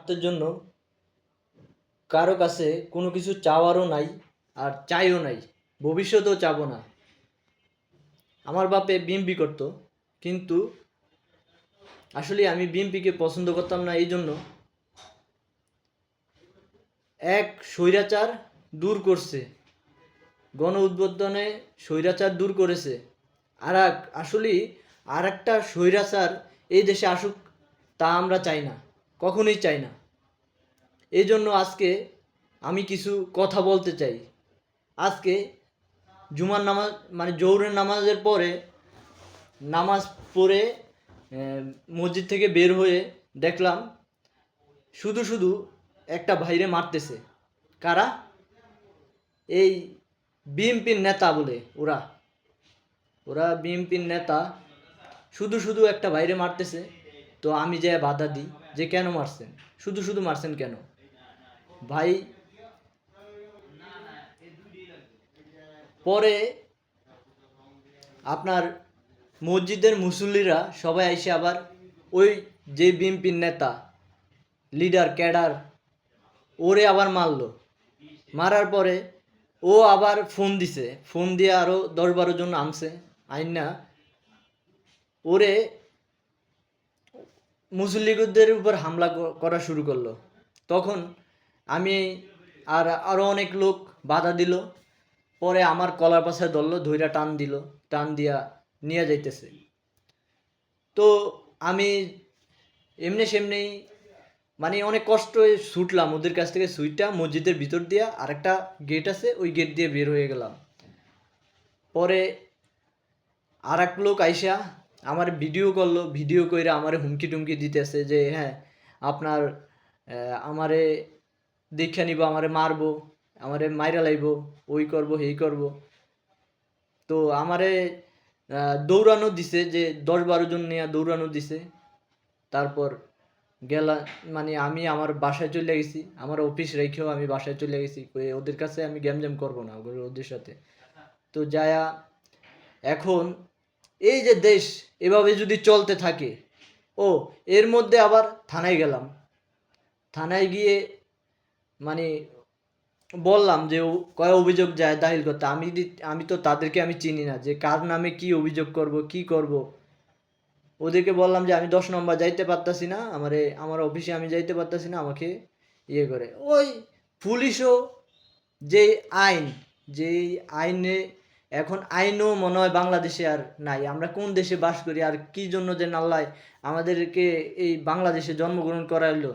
স্বার্থের জন্য কারো কাছে কোনো কিছু চাওয়ারও নাই, আর চাইও নাই, ভবিষ্যতেও চাবো না। আমার বাপে বিএমপি করতো, কিন্তু আসলে আমি বিএমপিকে পছন্দ করতাম না। এই জন্য এক স্বৈরাচার দূর করছে, গণ উদ্বোধনে স্বৈরাচার দূর করেছে। আসলে আর একটা স্বৈরাচার এই দেশে আসুক, তা আমরা চাই না, কখনোই চাই না। এই জন্য আজকে আমি কিছু কথা বলতে চাই। আজকে জুমার নামাজ মানে জোহরের নামাজের পরে নামাজ পড়ে মসজিদ থেকে বের হয়ে দেখলাম শুধু শুধু একটা ভাইরে মারতেছে। কারা? এই বিএনপির নেতা বলে ওরা ওরা বিএনপির নেতা শুধু শুধু একটা ভাইরে মারতেছে। তো আমি যে বাধা দিই যে কেন মারছেন, শুধু শুধু মারছেন কেন ভাই? পরে আপনার মসজিদের মুসল্লিরা সবাই এসে আবার ওই যে বিএনপির নেতা লিডার ক্যাডার ওরে আবার মারলো। মারার পরে ও আবার ফোন দিছে, ফোন দিয়ে আরও 10-12 জন আনছে, আইন না ওরে মুসল্লিদের উপর হামলা করা শুরু করলো। তখন আমি আর আরও অনেক লোক বাধা দিল। পরে আমার কলার পাশে ধরলো, ধইরা টান দিল, টান দিয়া নিয়ে যাইতেছে। তো আমি এমনি সেমনি মানে অনেক কষ্ট ছুটলাম ওদের কাছ থেকে, সুইটটা মসজিদের ভিতর দিয়া আরেকটা গেট আছে, ওই গেট দিয়ে বের হয়ে গেলাম। পরে আর এক লোক আইসা আমার ভিডিও করলো, ভিডিও কইরা আমারে হুমকি টুমকি দিতেছে যে হ্যাঁ আপনার আমারে দীক্ষা নিব, আমারে মারবো, আমারে মাইরা লাইব, ওই করব এই করব। তো আমারে দৌড়ানো দিছে, যে 10-12 জন নিয়ে দৌড়ানো দিছে। তারপর গেলা মানে আমি আমার বাসায় চলে গেছি, আমার অফিস রেখেও আমি বাসায় চলে গেছি, ওদের কাছে আমি গ্যামজাম করবো না ওদের সাথে। তো যায়া এখন এই যে দেশ এভাবে যদি চলতে থাকে, ও এর মধ্যে আবার থানায় গেলাম। থানায় গিয়ে মানে বললাম যে কয় অভিযোগ যায় দাখিল করতে। আমি তো তাদেরকে আমি চিনি না, যে কার নামে কি অভিযোগ করব কি করব। ওদেরকে বললাম যে আমি 10 নম্বর যাইতে পারতাছি না, আমার অফিসে আমি যাইতে পারতাছি না, আমাকে ইয়ে করে। ওই পুলিশও যে আইন, যে আইনে এখন আইনও মনে হয় বাংলাদেশে আর নাই। আমরা কোন দেশে বাস করি আর কি জন্য যে আল্লাহ আমাদেরকে এই বাংলাদেশে জন্মগ্রহণ করাইলো